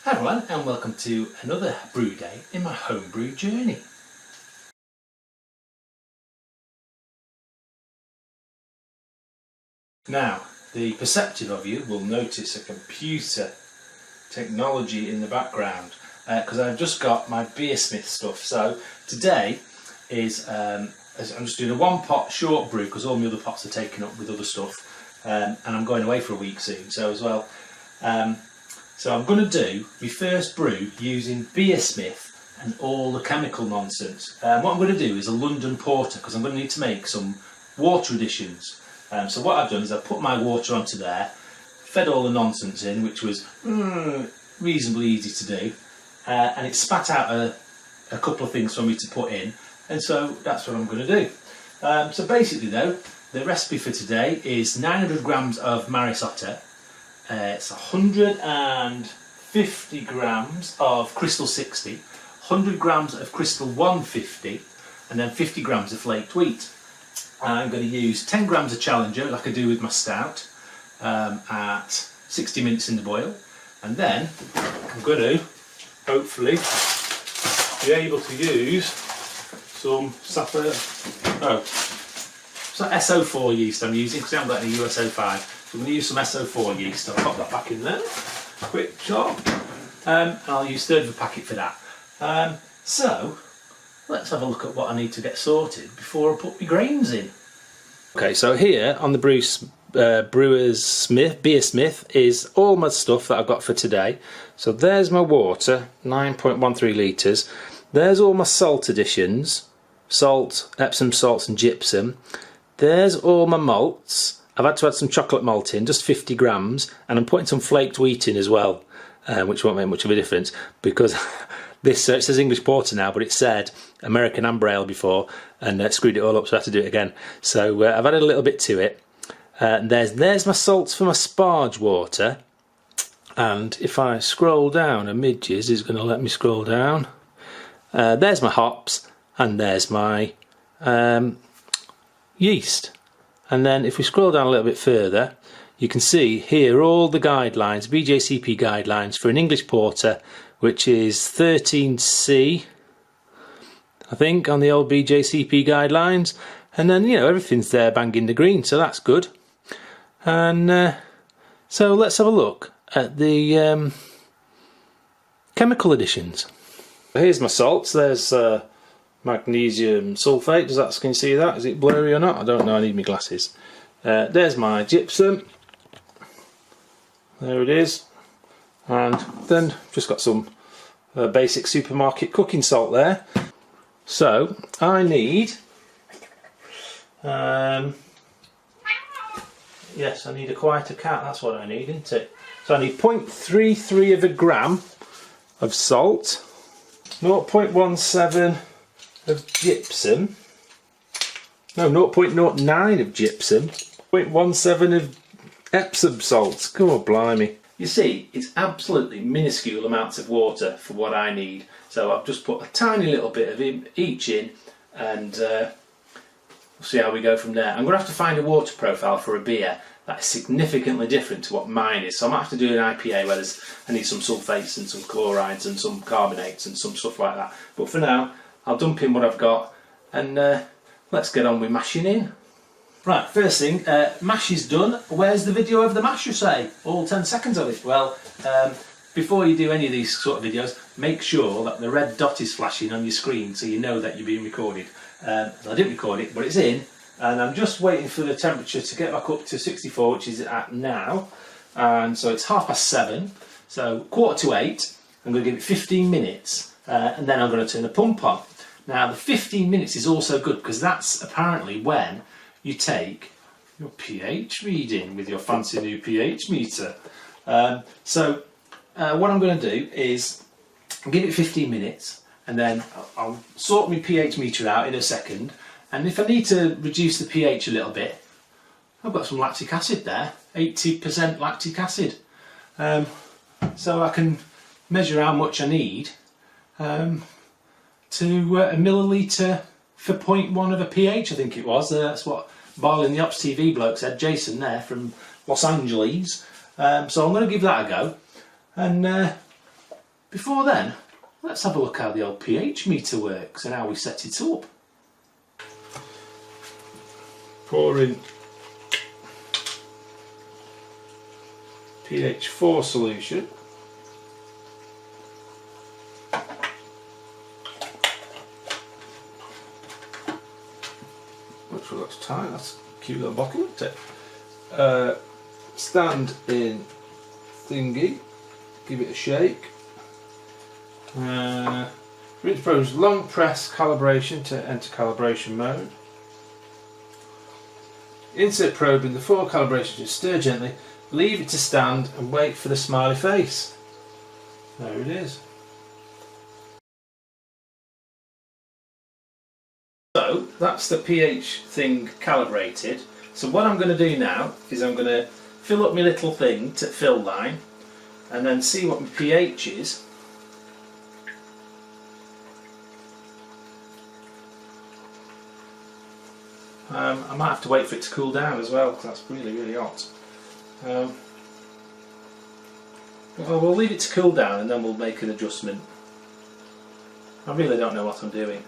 Hi everyone, and welcome to another brew day in my homebrew journey. Now, the perceptive of you will notice a computer technology in the background because I've just got my beersmith stuff. So today is I'm just doing a one pot short brew because all my other pots are taken up with other stuff, and I'm going away for a week soon. So as well. So I'm going to do my first brew using beersmith and all the chemical nonsense. What I'm going to do is a London porter because I'm going to need to make some water additions. So what I've done is I've put my water onto there, fed all the nonsense in, which was reasonably easy to do, and it spat out a couple of things for me to put in, and so that's what I'm going to do. So basically though, the recipe for today is 900 grams of Maris Otter. It's 150 grams of Crystal 60, 100 grams of Crystal 150, and then 50 grams of flaked wheat. I'm going to use 10 grams of Challenger, like I do with my stout, at 60 minutes in the boil, and then I'm going to hopefully be able to use some SO4 yeast I'm using because I haven't got any USO5. I'm going to use some SO4 yeast. I'll pop that back in there, quick chop, and I'll use third of a packet for that. So let's have a look at what I need to get sorted before I put my grains in. Okay, so here on the beersmith is all my stuff that I've got for today. So there's my water, 9.13 litres. There's all my salt additions, salt, Epsom salts and gypsum. There's all my malts. I've had to add some chocolate malt in, just 50 grams, and I'm putting some flaked wheat in as well, which won't make much of a difference because this it says English porter now, but it said American amber ale before, and screwed it all up, so I had to do it again. So I've added a little bit to it. There's my salts for my sparge water, and if I scroll down, a midges is going to let me scroll down. There's my hops, and there's my yeast. And then if we scroll down a little bit further, you can see here all the guidelines, BJCP guidelines for an English porter, which is 13C, I think, on the old BJCP guidelines. And then, you know, everything's there banging the green, so that's good. And so let's have a look at the chemical additions. Here's my salts. There's magnesium sulfate. Can you see that? Is it blurry or not? I don't know, I need my glasses. There's my gypsum. There it is. And then just got some basic supermarket cooking salt there. So I need yes, I need a quieter cat, that's what I need, isn't it? So I need 0.33 of a gram of salt, 0.17 of gypsum, no, 0.09 of gypsum, 0.17 of Epsom salts. Come on, blimey. You see, it's absolutely minuscule amounts of water for what I need. So I've just put a tiny little bit of each in, and we'll see how we go from there. I'm going to have to find a water profile for a beer that is significantly different to what mine is. So I might have to do an IPA where I need some sulfates and some chlorides and some carbonates and some stuff like that. But for now, I'll dump in what I've got, and let's get on with mashing in. Right, first thing, mash is done. Where's the video of the mash, you say? All 10 seconds of it. Well, before you do any of these sort of videos, make sure that the red dot is flashing on your screen so you know that you're being recorded. I didn't record it, but it's in, and I'm just waiting for the temperature to get back up to 64, which is at now, and so it's 7:30, so 7:45. I'm going to give it 15 minutes, and then I'm going to turn the pump on. Now the 15 minutes is also good because that's apparently when you take your pH reading with your fancy new pH meter. So what I'm going to do is give it 15 minutes, and then I'll sort my pH meter out in a second, and if I need to reduce the pH a little bit, I've got some lactic acid there, 80% lactic acid, so I can measure how much I need to a milliliter for 0.1 of a pH, I think it was. That's what Barley and the Ops TV bloke said, Jason there from Los Angeles. So I'm going to give that a go, and Before then, let's have a look how the old pH meter works and how we set it up. Pour in pH 4 solution. Which looks tight, that's a cute little bottle, isn't it? Stand in thingy, give it a shake. Rinse probes, long press calibration to enter calibration mode. Insert probe in the 4 calibration to stir gently, leave it to stand and wait for the smiley face. There it is. So that's the pH thing calibrated. So what I'm going to do now is I'm going to fill up my little thing to fill line and then see what my pH is. I might have to wait for it to cool down as well because that's really hot. Well, we'll leave it to cool down and then we'll make an adjustment. I really don't know what I'm doing.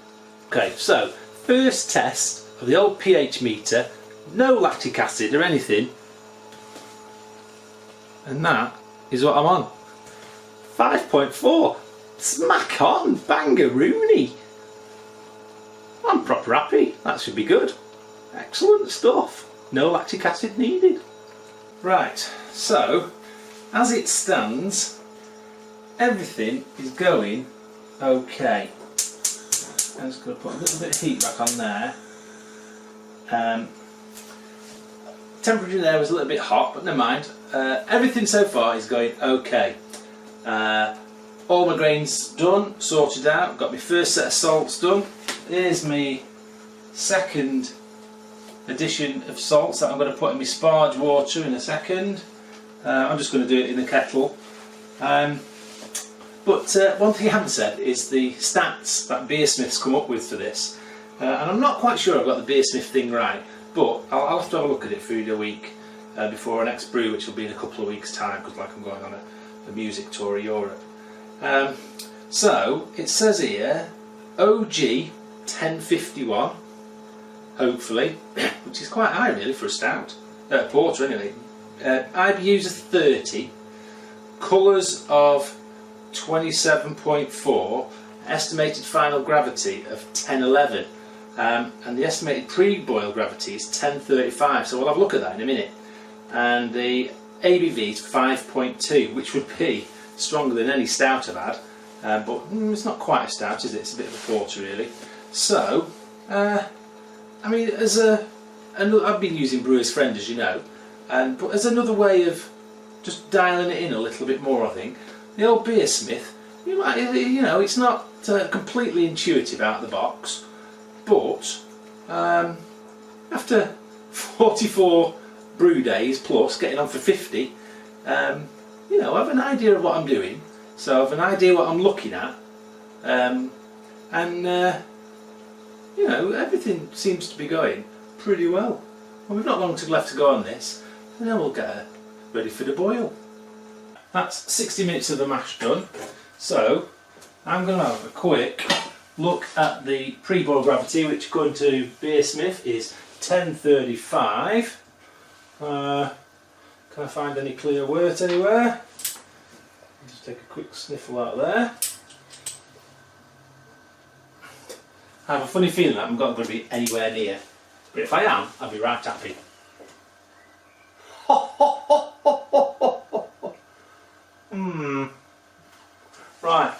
Okay, so first test of the old pH meter, no lactic acid or anything, and that is what I'm on. 5.4, smack on, bangaroony. I'm proper happy, that should be good. Excellent stuff, no lactic acid needed. Right, so as it stands, everything is going okay. I'm just going to put a little bit of heat back on there. Temperature there was a little bit hot, but never mind. Everything so far is going okay. All my grains done, sorted out, got my first set of salts done. Here's my second addition of salts that I'm going to put in my sparge water in a second. I'm just going to do it in the kettle. But one thing I haven't said is the stats that Beersmith's come up with for this. And I'm not quite sure I've got the Beersmith thing right, but I'll have to have a look at it through the week before our next brew, which will be in a couple of weeks' time, because like I'm going on a music tour of Europe. So it says here OG 1051, hopefully, which is quite high really for a stout, porter anyway. IBUs are 30, colours of 27.4, estimated final gravity of 1011, and the estimated pre-boil gravity is 1035, so we'll have a look at that in a minute. And the ABV is 5.2, which would be stronger than any stout I've had, but it's not quite a stout, is it? It's a bit of a porter really. So I mean, I've been using Brewer's Friend, as you know, but as another way of just dialing it in a little bit more, I think the old Beersmith, you know, it's not completely intuitive out of the box, but after 44 brew days plus, getting on for 50, you know, I have an idea of what I'm doing, so I have an idea what I'm looking at, and you know, everything seems to be going pretty well. Well, we've not long left to go on this, and then we'll get ready for the boil. That's 60 minutes of the mash done, so I'm going to have a quick look at the pre-boil gravity, which according to Beersmith is 1035. Can I find any clear wort anywhere? I'll just take a quick sniffle out of there. I have a funny feeling that I'm not going to be anywhere near, but if I am, I'll be right happy. Right,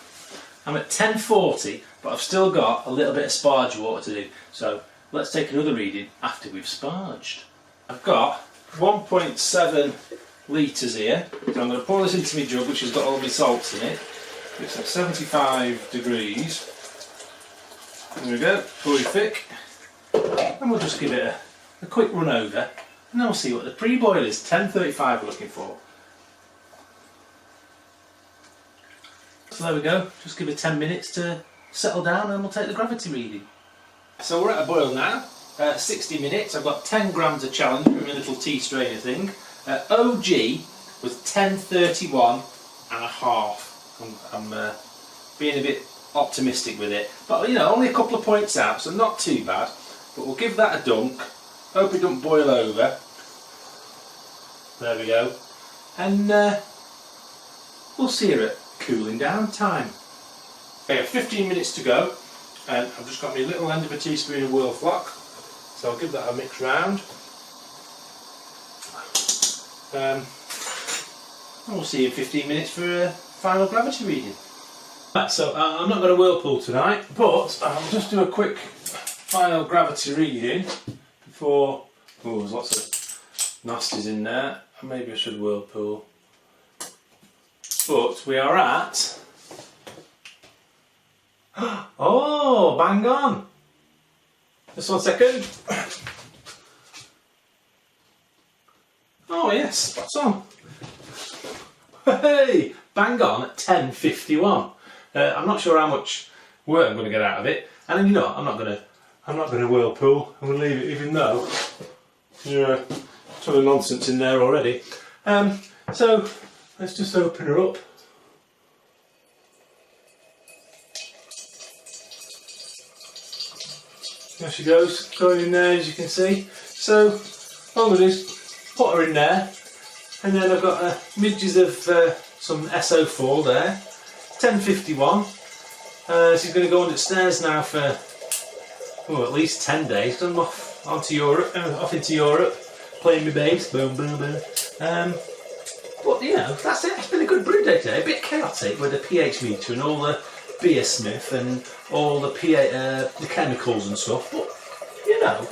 I'm at 1040, but I've still got a little bit of sparge water to do, so let's take another reading after we've sparged. I've got 1.7 litres here, so I'm going to pour this into my jug, which has got all my salts in it. It's at 75 degrees. There we go, pretty thick, and we'll just give it a quick run over, and then we'll see what the pre-boil is. 1035 we're looking for. So there we go, just give it 10 minutes to settle down and we'll take the gravity reading. So we're at a boil now, 60 minutes, I've got 10 grams of challenge with my little tea strainer thing. OG was 1031 and a half. I'm being a bit optimistic with it. But you know, only a couple of points out, so not too bad. But we'll give that a dunk. Hope it doesn't boil over. There we go. And we'll see her at cooling down time. Okay, 15 minutes to go. And I've just got my little end of a teaspoon of Whirlfloc. So I'll give that a mix round. And we'll see you in 15 minutes for a final gravity reading. Right, so I'm not going to whirlpool tonight, but I'll just do a quick final gravity reading before. Oh, there's lots of nasties in there. Maybe I should whirlpool. But we are at. Oh, bang on! Just 1 second. Oh yes, spot on. Hey, bang on at 10:51. I'm not sure how much work I'm going to get out of it, and you know I'm not going to whirlpool. I'm going to leave it, even though yeah, a ton of nonsense in there already. So let's just open her up. There she goes, going in there, as you can see. So all I'm going to do is put her in there, and then I've got midges of some SO4 there. 10:51. She's going to go upstairs now for at least 10 days. Because I'm off into Europe, playing my bass. Boom, boom, boom. But you know, that's it. It's been a good brew day today. A bit chaotic with the pH meter and all the beer sniff and all the the chemicals and stuff. But you know,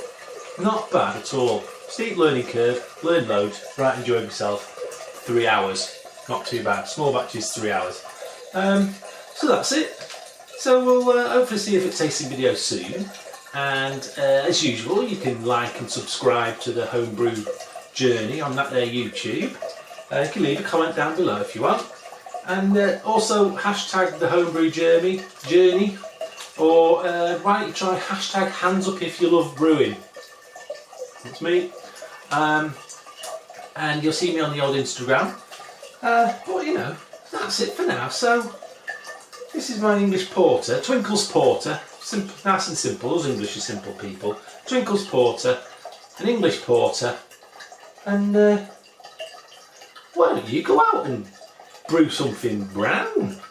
not bad at all. Steep learning curve. Learned loads. Right, enjoyed myself. 3 hours. Not too bad. Small batches, 3 hours. So that's it. So we'll hopefully see if it tasting video soon. And as usual, you can like and subscribe to the Homebrew journey on That There YouTube. You can leave a comment down below if you want. And also hashtag the Homebrew journey. Or why don't you try hashtag hands up if you love brewing. That's me. And you'll see me on the old Instagram. But you know, that's it for now. So this is my English porter, Twinkles porter. Simple, nice and simple. Us English are simple people. Twinkles porter, an English porter, and why don't you go out and brew something brown?